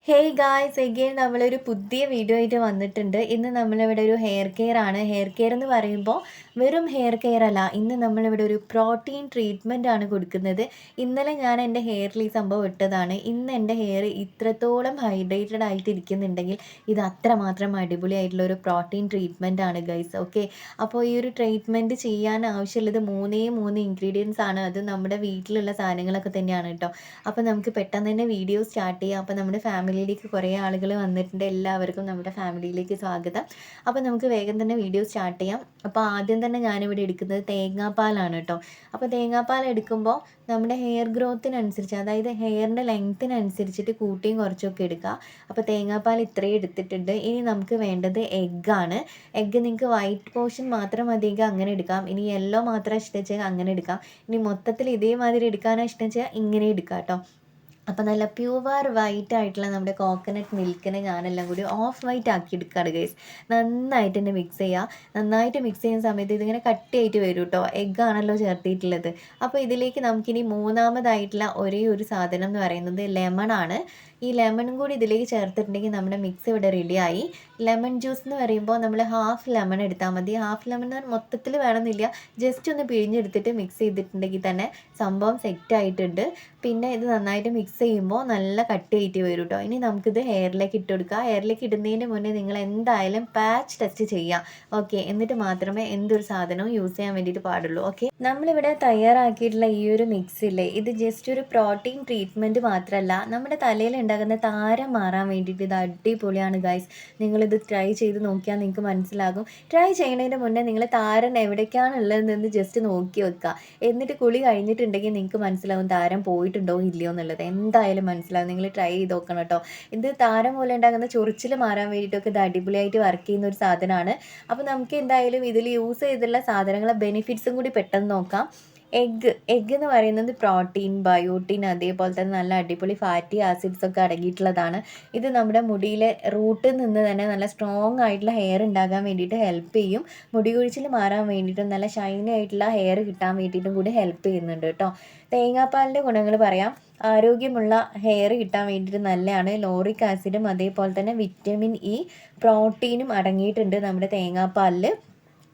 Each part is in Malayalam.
ഹേയ് ഗായ്സ് എഗെയിൻ നമ്മളൊരു പുതിയ വീഡിയോ ആയിട്ട് വന്നിട്ടുണ്ട്. ഇന്ന് നമ്മളിവിടെ ഒരു ഹെയർ കെയർ ആണ്. ഹെയർ കെയർ എന്ന് പറയുമ്പോൾ വെറും ഹെയർ കെയർ അല്ല, ഇന്ന് നമ്മളിവിടെ ഒരു പ്രോട്ടീൻ ട്രീറ്റ്മെൻ്റ് ആണ് കൊടുക്കുന്നത്. ഇന്നലെ ഞാൻ എൻ്റെ ഹെയറിൽ ഈ സംഭവം ഇട്ടതാണ്. ഇന്ന് എൻ്റെ ഹെയർ ഇത്രത്തോളം ഹൈഡ്രേറ്റഡ് ആയിട്ട് ഇരിക്കുന്നുണ്ടെങ്കിൽ ഇത് അത്രമാത്രം അടിപൊളിയായിട്ടുള്ള ഒരു പ്രോട്ടീൻ ട്രീറ്റ്മെൻ്റ് ആണ് ഗൈസ്. ഓക്കെ, അപ്പോൾ ഈ ഒരു ട്രീറ്റ്മെൻറ്റ് ചെയ്യാൻ ആവശ്യമുള്ളത് മൂന്ന് ഇൻഗ്രീഡിയൻസ് ആണ്. അത് നമ്മുടെ വീട്ടിലുള്ള സാധനങ്ങളൊക്കെ തന്നെയാണ് കേട്ടോ. അപ്പോൾ നമുക്ക് പെട്ടെന്ന് തന്നെ വീഡിയോ സ്റ്റാർട്ട് ചെയ്യാം. അപ്പോൾ നമ്മുടെ ഫാമിലിയിലേക്ക് കുറേ ആളുകൾ വന്നിട്ടുണ്ട്. എല്ലാവർക്കും നമ്മുടെ ഫാമിലിയിലേക്ക് സ്വാഗതം. അപ്പോൾ നമുക്ക് വേഗം തന്നെ വീഡിയോ സ്റ്റാർട്ട് ചെയ്യാം. അപ്പോൾ ആദ്യം തന്നെ ഞാനിവിടെ എടുക്കുന്നത് തേങ്ങാപ്പാലാണ് കേട്ടോ. അപ്പോൾ തേങ്ങാപ്പാൽ എടുക്കുമ്പോൾ നമ്മുടെ ഹെയർ ഗ്രോത്തിനനുസരിച്ച്, അതായത് ഹെയറിൻ്റെ ലെങ്ത്തിനനുസരിച്ചിട്ട് കൂട്ടിയും കുറച്ചൊക്കെ എടുക്കുക. അപ്പോൾ തേങ്ങാപ്പാൽ ഇത്രയും എടുത്തിട്ടുണ്ട്. ഇനി നമുക്ക് വേണ്ടത് എഗ്ഗാണ്. എഗ്ഗ് നിങ്ങൾക്ക് വൈറ്റ് പോർഷൻ മാത്രം മതിയെങ്കിൽ അങ്ങനെ എടുക്കാം. ഇനി യെല്ലോ മാത്രം ഇഷ്ടം അങ്ങനെ എടുക്കാം. ഇനി മൊത്തത്തിൽ ഇതേമാതിരി എടുക്കാനോ ഇഷ്ടം വെച്ചാൽ ഇങ്ങനെ എടുക്കാം കേട്ടോ. അപ്പോൾ നല്ല പ്യുവർ വൈറ്റ് ആയിട്ടുള്ള നമ്മുടെ കോക്കനട്ട് മിൽക്കിനെ ഞാനെല്ലാം കൂടി ഓഫ് വൈറ്റ് ആക്കി എടുക്കുകയാണ് ഗൈസ്. നന്നായിട്ട് തന്നെ മിക്സ് ചെയ്യുക. നന്നായിട്ട് മിക്സ് ചെയ്യുന്ന സമയത്ത് ഇതിങ്ങനെ കട്ടിയായിട്ട് വരും കേട്ടോ. എഗ്ഗാണല്ലോ ചേർത്തിട്ടുള്ളത്. അപ്പോൾ ഇതിലേക്ക് നമുക്കിനി മൂന്നാമതായിട്ടുള്ള ഒരേ ഒരു സാധനം എന്ന് പറയുന്നത് ലെമൺ ആണ്. ഈ ലെമണും കൂടി ഇതിലേക്ക് ചേർത്തിട്ടുണ്ടെങ്കിൽ നമ്മുടെ മിക്സ് ഇവിടെ റെഡിയായി. ലെമൺ ജ്യൂസ് എന്ന് പറയുമ്പോൾ നമ്മൾ ഹാഫ് ലെമൺ എടുത്താൽ മതി. ഹാഫ് ലെമൺ എന്ന് പറഞ്ഞാൽ മൊത്തത്തിൽ വേണമെന്നില്ല, ജസ്റ്റ് ഒന്ന് പിഴിഞ്ഞെടുത്തിട്ട് മിക്സ് ചെയ്തിട്ടുണ്ടെങ്കിൽ തന്നെ സംഭവം സെറ്റ് ആയിട്ടുണ്ട്. പിന്നെ ഇത് നന്നായിട്ട് മിക്സ് ചെയ്യുമ്പോൾ നല്ല കട്ടിയായിട്ട് വരും കേട്ടോ. ഇനി നമുക്കിത് ഹെയറിലേക്ക് ഇട്ട് കൊടുക്കുക. ഹെയറിലേക്ക് ഇടുന്നതിന് മുന്നേ നിങ്ങൾ എന്തായാലും പാച്ച് ടെസ്റ്റ് ചെയ്യുക. ഓക്കെ, എന്നിട്ട് മാത്രമേ എന്തൊരു സാധനവും യൂസ് ചെയ്യാൻ വേണ്ടിയിട്ട് പാടുള്ളൂ. ഓക്കെ, നമ്മളിവിടെ തയ്യാറാക്കിയിട്ടുള്ള ഈ ഒരു മിക്സ് ഇല്ലേ, ഇത് ജസ്റ്റ് ഒരു പ്രോട്ടീൻ ട്രീറ്റ്മെൻറ്റ് മാത്രമല്ല, നമ്മുടെ തലയിൽ ഉണ്ടാകുന്ന താരം മാറാൻ വേണ്ടിയിട്ട് ഇത് അടിപൊളിയാണ് ഗൈസ്. നിങ്ങളിത് ട്രൈ ചെയ്ത് നോക്കിയാൽ നിങ്ങൾക്ക് മനസ്സിലാകും. ട്രൈ ചെയ്യുന്നതിന് മുന്നേ നിങ്ങൾ താരൻ എവിടേക്കാണ് ഉള്ളതെന്ന് ജസ്റ്റ് നോക്കി വെക്കുക. എന്നിട്ട് കുളി കഴിഞ്ഞിട്ടുണ്ടെങ്കിൽ നിങ്ങൾക്ക് മനസ്സിലാവും താരം പോയിട്ടുണ്ടോ ഇല്ലയോ എന്നുള്ളത്. എന്തായാലും മനസ്സിലാവും. നിങ്ങൾ ട്രൈ ചെയ്ത് നോക്കണം കേട്ടോ. ഇത് താരം പോലെ ഉണ്ടാകുന്ന ചൊറിച്ചിൽ മാറാൻ വേണ്ടിയിട്ടൊക്കെ ഇത് അടിപൊളിയായിട്ട് വർക്ക് ചെയ്യുന്ന ഒരു സാധനമാണ്. അപ്പോൾ നമുക്ക് എന്തായാലും ഇതിൽ യൂസ് ചെയ്തിട്ടുള്ള സാധനങ്ങളെ ബെനിഫിറ്റ്സും കൂടി പെട്ടെന്ന് നോക്കാം. എഗ്ഗ് എന്ന് പറയുന്നത് പ്രോട്ടീൻ, ബയോട്ടിൻ, അതേപോലെ തന്നെ നല്ല അടിപൊളി ഫാറ്റി ആസിഡ്സ് ഒക്കെ അടങ്ങിയിട്ടുള്ളതാണ്. ഇത് നമ്മുടെ മുടിയിലെ റൂട്ടിൽ നിന്ന് തന്നെ നല്ല സ്ട്രോങ് ആയിട്ടുള്ള ഹെയർ ഉണ്ടാകാൻ വേണ്ടിയിട്ട് ഹെൽപ്പ് ചെയ്യും. മുടി കൊഴിച്ചിൽ മാറാൻ വേണ്ടിയിട്ടും നല്ല ഷൈനി ആയിട്ടുള്ള ഹെയർ കിട്ടാൻ വേണ്ടിയിട്ടും കൂടി ഹെൽപ്പ് ചെയ്യുന്നുണ്ട് കേട്ടോ. തേങ്ങാപ്പാലിൻ്റെ ഗുണങ്ങൾ പറയാം. ആരോഗ്യമുള്ള ഹെയർ കിട്ടാൻ വേണ്ടിയിട്ട് നല്ലതാണ്. ലോറിക് ആസിഡും അതേപോലെ തന്നെ വിറ്റമിൻ ഇ, പ്രോട്ടീനും അടങ്ങിയിട്ടുണ്ട് നമ്മുടെ തേങ്ങാപ്പാലിൽ.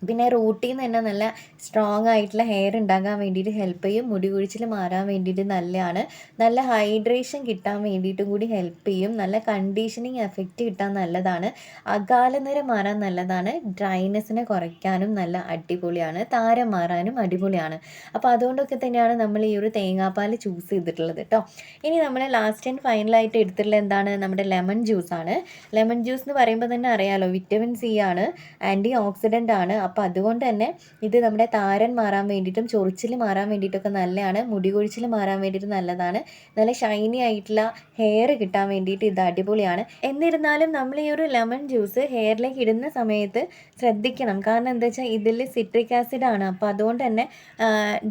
പിന്നെ റൂട്ടിൽ നിന്ന് തന്നെ നല്ല സ്ട്രോങ് ആയിട്ടുള്ള ഹെയർ ഉണ്ടാകാൻ വേണ്ടിയിട്ട് ഹെൽപ്പ് ചെയ്യും. മുടി കൊഴിച്ചിൽ മാറാൻ വേണ്ടിയിട്ട് നല്ലതാണ്. നല്ല ഹൈഡ്രേഷൻ കിട്ടാൻ വേണ്ടിയിട്ടും കൂടി ഹെൽപ്പ് ചെയ്യും. നല്ല കണ്ടീഷനിങ് എഫക്റ്റ് കിട്ടാൻ നല്ലതാണ്. അകാലനിര മാറാൻ നല്ലതാണ്. ഡ്രൈനെസ്സിനെ കുറയ്ക്കാനും നല്ല അടിപൊളിയാണ്. താരം മാറാനും അടിപൊളിയാണ്. അപ്പോൾ അതുകൊണ്ടൊക്കെ തന്നെയാണ് നമ്മൾ ഈ ഒരു തേങ്ങാപ്പാൽ ചൂസ് ചെയ്തിട്ടുള്ളത് കേട്ടോ. ഇനി നമ്മൾ ലാസ്റ്റ് ആൻഡ് ഫൈനലായിട്ട് എടുത്തിട്ടുള്ള എന്താണ്, നമ്മുടെ ലെമൺ ജ്യൂസാണ്. ലെമൺ ജ്യൂസ് എന്ന് പറയുമ്പോൾ തന്നെ അറിയാലോ, വിറ്റമിൻ സി ആണ്, ആൻറ്റി ഓക്സിഡൻ്റ് ആണ്. അപ്പോൾ അതുകൊണ്ട് തന്നെ ഇത് നമ്മുടെ താരൻ മാറാൻ വേണ്ടിയിട്ടും ചൊറിച്ചിൽ മാറാൻ വേണ്ടിയിട്ടൊക്കെ നല്ലതാണ്. മുടി കൊഴിച്ചിൽ മാറാൻ വേണ്ടിയിട്ട് നല്ലതാണ്. നല്ല ഷൈനി ആയിട്ടുള്ള ഹെയർ കിട്ടാൻ വേണ്ടിയിട്ട് ഇത് അടിപൊളിയാണ്. എന്നിരുന്നാലും നമ്മൾ ഈ ഒരു ലെമൺ ജ്യൂസ് ഹെയറിലേക്ക് ഇടുന്ന സമയത്ത് ശ്രദ്ധിക്കണം. കാരണം എന്താ വെച്ചാൽ ഇതിൽ സിട്രിക് ആസിഡ് ആണ്. അപ്പോൾ അതുകൊണ്ട് തന്നെ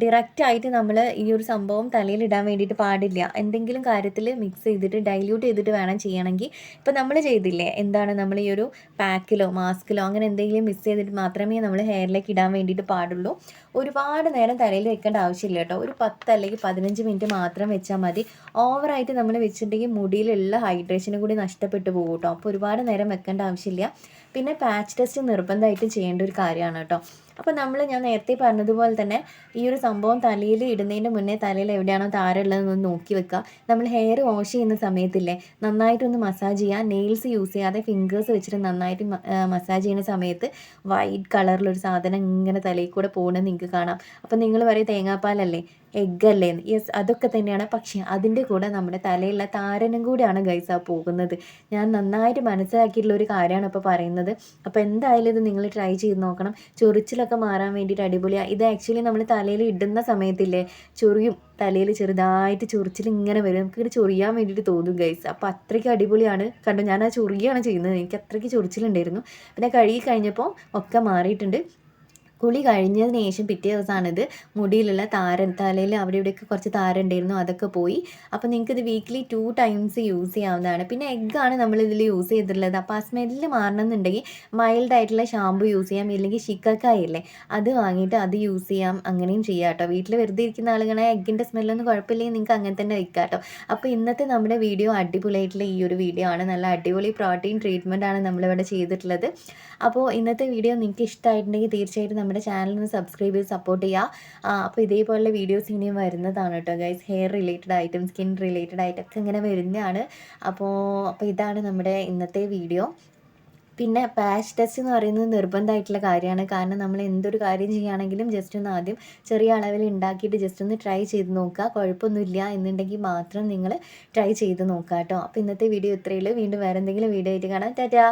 ഡിറക്റ്റായിട്ട് നമ്മൾ ഈ ഒരു സംഭവം തലയിൽ ഇടാൻ വേണ്ടിയിട്ട് പാടില്ല. എന്തെങ്കിലും കാര്യത്തിൽ മിക്സ് ചെയ്തിട്ട് ഡൈല്യൂട്ട് ചെയ്തിട്ട് വേണം ചെയ്യണമെങ്കിൽ. ഇപ്പോൾ നമ്മൾ ചെയ്തില്ലേ, എന്താണ്, നമ്മൾ ഈ ഒരു പാക്കിലോ മാസ്കിലോ അങ്ങനെ എന്തെങ്കിലും മിക്സ് ചെയ്തിട്ട് മാത്രമേ നമ്മൾ ഹെയറിലേക്ക് ഇടാൻ വേണ്ടിയിട്ട് പാടുള്ളൂ. ഒരുപാട് നേരം തലയിൽ വെക്കേണ്ട ആവശ്യമില്ല കേട്ടോ. ഒരു 10 അല്ലെങ്കിൽ 15 മിനിറ്റ് മാത്രം വെച്ചാൽ മതി. ഓവറായിട്ട് നമ്മൾ വെച്ചിട്ടുണ്ടെങ്കിൽ മുടിയിലുള്ള ഹൈഡ്രേഷനും കൂടി നഷ്ടപ്പെട്ടു പോകും കേട്ടോ. അപ്പോൾ ഒരുപാട് നേരം വെക്കേണ്ട ആവശ്യമില്ല. പിന്നെ പാച്ച് ടെസ്റ്റ് നിർബന്ധമായിട്ട് ചെയ്യേണ്ട ഒരു കാര്യമാണ് കേട്ടോ. അപ്പോൾ ഞാൻ നേരത്തെ പറഞ്ഞതുപോലെ തന്നെ ഈ ഒരു സംഭവം തലയിൽ ഇടുന്നതിൻ്റെ മുന്നേ തലയിൽ എവിടെയാണോ താരമുള്ളതെന്ന് നോക്കി വെക്കുക. നമ്മൾ ഹെയർ വാഷ് ചെയ്യുന്ന സമയത്തില്ലേ, നന്നായിട്ടൊന്ന് മസാജ് ചെയ്യുക. നെയിൽസ് യൂസ് ചെയ്യാതെ ഫിംഗേഴ്സ് വെച്ചിട്ട് നന്നായിട്ട് മസാജ് ചെയ്യുന്ന സമയത്ത് വൈറ്റ് കളറിലൊരു സാധനം ഇങ്ങനെ തലയിൽ കൂടെ പോകുന്നത് നിങ്ങൾക്ക് കാണാം. അപ്പോൾ നിങ്ങൾ പറയും തേങ്ങാപ്പാലല്ലേ, എഗ്ഗല്ലേ? യെസ്, അതൊക്കെ തന്നെയാണ്. പക്ഷേ അതിൻ്റെ കൂടെ നമ്മുടെ തലയിലുള്ള താരനും കൂടിയാണ് ഗൈസ് ആ പോകുന്നത്. ഞാൻ നന്നായിട്ട് മനസ്സിലാക്കിയിട്ടുള്ള ഒരു കാര്യമാണ് ഇപ്പോൾ പറയുന്നത്. അപ്പോൾ എന്തായാലും ഇത് നിങ്ങൾ ട്രൈ ചെയ്ത് നോക്കണം. ചൊറിച്ചിലൊക്കെ മാറാൻ വേണ്ടിയിട്ട് അടിപൊളിയാണ്. ഇത് ആക്ച്വലി നമ്മൾ തലയിൽ ഇടുന്ന സമയത്തില്ലേ, ചൊറിയും, തലയിൽ ചെറുതായിട്ട് ചൊറിച്ചിൽ ഇങ്ങനെ വരും. നമുക്കിത് ചൊറിയാൻ വേണ്ടിയിട്ട് തോന്നും ഗൈസ്. അപ്പോൾ അത്രയ്ക്ക് അടിപൊളിയാണ്. കണ്ടോ, ഞാൻ ആ ചൊറിയാണ് ചെയ്യുന്നത്. എനിക്ക് അത്രയ്ക്ക് ചൊറിച്ചിലുണ്ടായിരുന്നു. പിന്നെ കഴുകി കഴിഞ്ഞപ്പോൾ ഒക്കെ മാറിയിട്ടുണ്ട്. കുളി കഴിഞ്ഞതിന് ശേഷം പിറ്റേ ദിവസമാണിത് മുടിയിലുള്ള താരൻ തലയിൽ അവിടെ ഇവിടെയൊക്കെ കുറച്ച് താരൻ ഉണ്ടായിരുന്നു അതൊക്കെ പോയി. അപ്പോൾ നിങ്ങൾക്കിത് വീക്ക്ലി 2 ടൈംസ് യൂസ് ചെയ്യാവുന്നതാണ്. പിന്നെ എഗ്ഗാണ് നമ്മളിതിൽ യൂസ് ചെയ്തിട്ടുള്ളത്. അപ്പോൾ ആ സ്മെല്ല് മാറണമെന്നുണ്ടെങ്കിൽ മൈൽഡായിട്ടുള്ള ഷാമ്പു യൂസ് ചെയ്യാം, ഇല്ലെങ്കിൽ ശിക്കക്കായ ഇല്ലേ അത് വാങ്ങിയിട്ട് അത് യൂസ് ചെയ്യാം. അങ്ങനെയും ചെയ്യാം കേട്ടോ. വീട്ടിൽ വെറുതെ ഇരിക്കുന്ന ആളുകളെ എഗ്ഗിൻ്റെ സ്മെല്ലൊന്നും കുഴപ്പമില്ലെങ്കിൽ നിങ്ങൾക്ക് അങ്ങനെ തന്നെ വയ്ക്കാം കേട്ടോ. അപ്പോൾ ഇന്നത്തെ നമ്മുടെ വീഡിയോ അടിപൊളിയായിട്ടുള്ള ഈ ഒരു വീഡിയോ ആണ്. നല്ല അടിപൊളി പ്രോട്ടീൻ ട്രീറ്റ്മെൻ്റ് ആണ് നമ്മളിവിടെ ചെയ്തിട്ടുള്ളത്. അപ്പോൾ ഇന്നത്തെ വീഡിയോ നിങ്ങൾക്ക് ഇഷ്ടമായിട്ടുണ്ടെങ്കിൽ തീർച്ചയായിട്ടും നമ്മുടെ ചാനൽ ഒന്ന് സബ്സ്ക്രൈബ് ചെയ്ത് സപ്പോർട്ട് ചെയ്യുക. അപ്പോൾ ഇതേപോലുള്ള വീഡിയോസ് ഇനിയും വരുന്നതാണ് കേട്ടോ ഗൈസ്. ഹെയർ റിലേറ്റഡ് ആയിട്ടും സ്കിൻ റിലേറ്റഡ് ആയിട്ടൊക്കെ ഇങ്ങനെ വരുന്നതാണ്. അപ്പോൾ ഇതാണ് നമ്മുടെ ഇന്നത്തെ വീഡിയോ. പിന്നെ പാച്ച് ടെസ്റ്റ് എന്ന് പറയുന്നത് നിർബന്ധമായിട്ടുള്ള കാര്യമാണ്. കാരണം നമ്മൾ എന്തൊരു കാര്യം ചെയ്യുകയാണെങ്കിലും ജസ്റ്റ് ഒന്ന് ആദ്യം ചെറിയ അളവിൽ ഉണ്ടാക്കിയിട്ട് ജസ്റ്റ് ഒന്ന് ട്രൈ ചെയ്ത് നോക്കുക. കുഴപ്പമൊന്നുമില്ല എന്നുണ്ടെങ്കിൽ മാത്രം നിങ്ങൾ ട്രൈ ചെയ്ത് നോക്കുക കേട്ടോ. അപ്പോൾ ഇന്നത്തെ വീഡിയോ ഇത്രയേ ഉള്ളൂ. വീണ്ടും വേറെ എന്തെങ്കിലും വീഡിയോ ആയിട്ട് കാണാം. ടാറ്റാ.